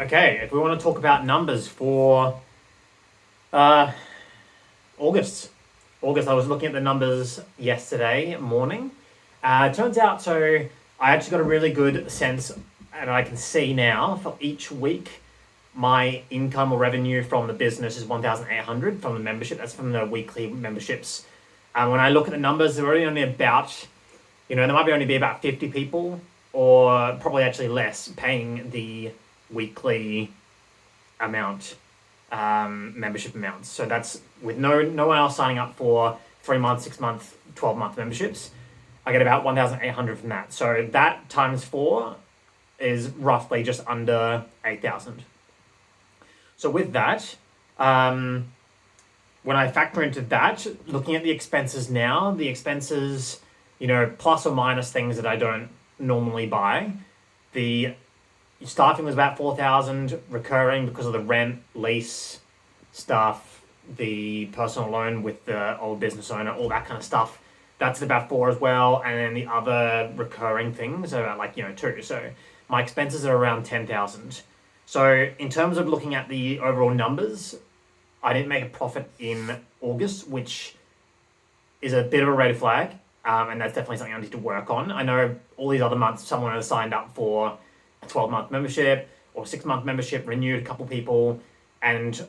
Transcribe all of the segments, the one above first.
Okay, if we want to talk about numbers for uh, August. August, I was looking at the numbers yesterday morning. It turns out, so I actually got a really good sense, and I can see now for each week, my income or revenue from the business is 1,800 from the membership. That's from the weekly memberships. When I look at the numbers, they're only about, there might only be about 50 people, or probably actually less, paying the weekly amount, membership amounts. So that's with no one else signing up for 3 month, 6 month, 12-month memberships. I get about 1,800 from that. So that times 4 is roughly just under 8,000. So with that, when I factor into that, looking at the expenses now, the expenses, plus or minus things that I don't normally buy, the staffing was about 4,000 recurring because of the rent, lease stuff, the personal loan with the old business owner, all that kind of stuff. That's about 4 as well. And then the other recurring things are about 2. So my expenses are around 10,000. So in terms of looking at the overall numbers, I didn't make a profit in August, which is a bit of a red flag. And that's definitely something I need to work on. I know all these other months, someone has signed up for a 12-month membership or 6-month membership, renewed a couple people, and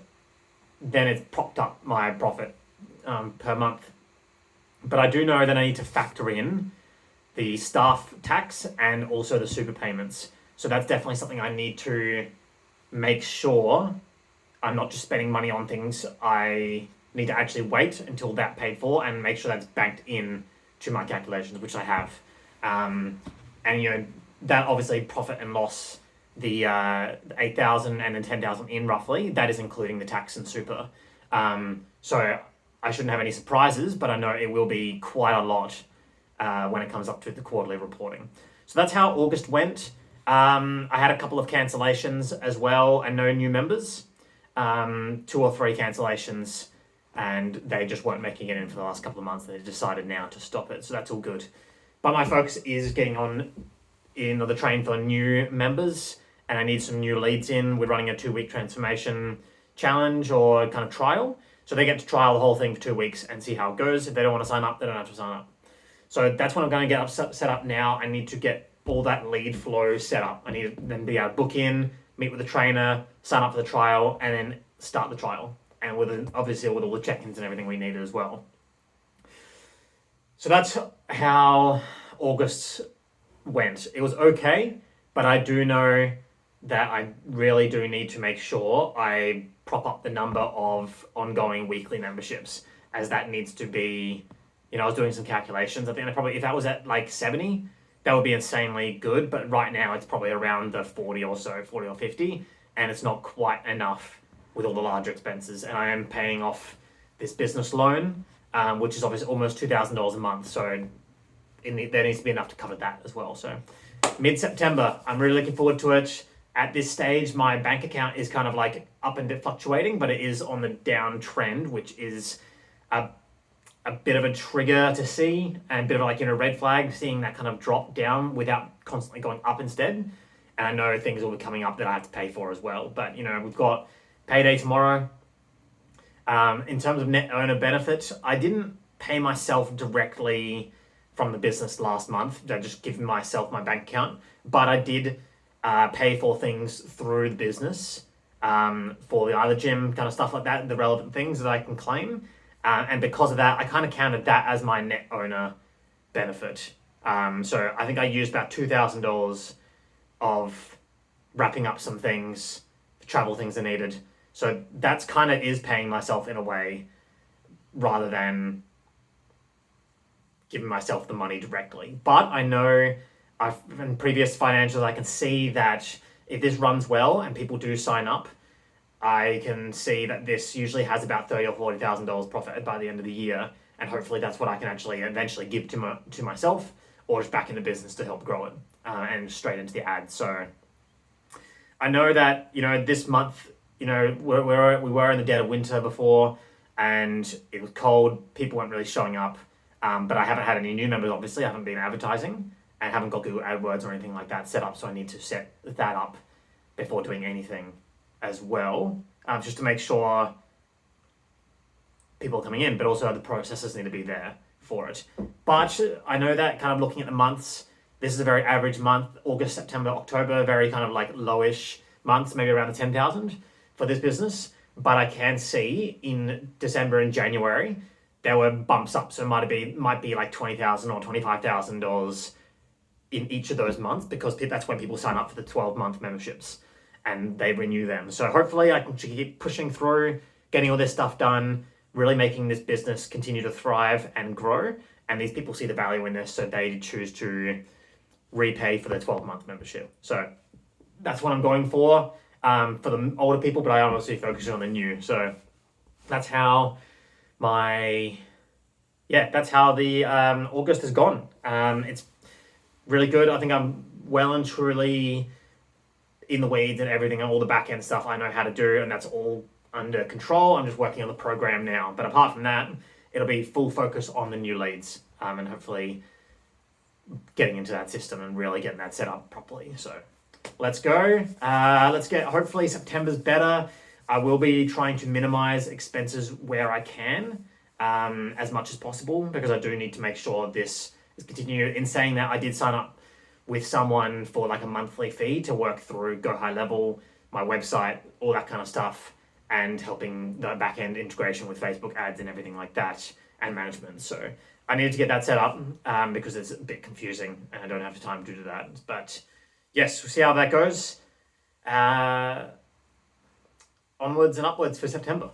then it's propped up my profit per month. But I do know that I need to factor in the staff tax and also the super payments. So that's definitely something I need to make sure I'm not just spending money on things. I need to actually wait until that paid for and make sure that's banked in to my calculations, which I have. And that obviously profit and loss, the 8,000 and then 10,000 in roughly, that is including the tax and super. So I shouldn't have any surprises, but I know it will be quite a lot when it comes up to the quarterly reporting. So that's how August went. I had a couple of cancellations as well and no new members. 2 or 3 cancellations, and they just weren't making it in for the last couple of months. They decided now to stop it, so that's all good. But my focus is getting on in the train for new members, and I need some new leads in. We're running a 2-week transformation challenge or kind of trial. So they get to trial the whole thing for 2 weeks and see how it goes. If they don't want to sign up, they don't have to sign up. So that's what I'm going to get set up now. I need to get all that lead flow set up. I need to then be able to book in, meet with the trainer, sign up for the trial, and then start the trial. And obviously with all the check-ins and everything we needed as well. So that's how August went. It was okay, but I do know that I really do need to make sure I prop up the number of ongoing weekly memberships, as that needs to be, I was doing some calculations. I think if that was at 70, that would be insanely good. But right now it's probably around the 40 or so, 40 or 50, and it's not quite enough with all the larger expenses. And I am paying off this business loan, which is obviously almost $2,000 a month. So there needs to be enough to cover that as well. So mid-September, I'm really looking forward to it. At this stage, my bank account is kind of up and fluctuating, but it is on the downtrend, which is a bit of a trigger to see, and a bit of a red flag, seeing that kind of drop down without constantly going up instead. And I know things will be coming up that I have to pay for as well. But, we've got payday tomorrow. In terms of net owner benefit, I didn't pay myself directly from the business last month. I just given myself my bank account, but I did pay for things through the business, for the other gym kind of stuff like that, the relevant things that I can claim. And because of that, I kind of counted that as my net owner benefit. So I think I used about $2,000 of wrapping up some things, travel things I needed. So that's kind of is paying myself in a way, rather than giving myself the money directly. But I know in previous financials, I can see that if this runs well and people do sign up, I can see that this usually has about $30,000 or $40,000 profit by the end of the year, and hopefully that's what I can actually eventually give to myself, or just back in the business to help grow it, and straight into the ads. So I know that this month, we were in the dead of winter before, and it was cold. People weren't really showing up, but I haven't had any new members. Obviously, I haven't been advertising and haven't got Google AdWords or anything like that set up. So I need to set that up before doing anything as well, just to make sure people are coming in, but also the processes need to be there for it. But I know that kind of looking at the months, this is a very average month. August, September, October, very kind of like lowish months, maybe around the 10,000 for this business. But I can see in December and January there were bumps up, so it might be like $20,000 or $25,000 in each of those months, because that's when people sign up for the 12-month memberships and they renew them. So hopefully I can keep pushing through, getting all this stuff done, really making this business continue to thrive and grow. And these people see the value in this, so they choose to repay for the 12-month membership. So that's what I'm going for the older people, but I honestly focus on the new. So that's how the August has gone. It's really good. I think I'm well and truly in the weeds and everything, and all the back end stuff I know how to do, and that's all under control. I'm just working on the program now. But apart from that, it'll be full focus on the new leads, and hopefully getting into that system and really getting that set up properly. So let's go. Hopefully September's better. I will be trying to minimize expenses where I can, as much as possible, because I do need to make sure this is continued. In saying that, I did sign up with someone for like a monthly fee to work through Go High Level, my website, all that kind of stuff, and helping the back end integration with Facebook ads and everything like that, and management. So I needed to get that set up because it's a bit confusing and I don't have the time to do that. But yes, we'll see how that goes. Onwards and upwards for September.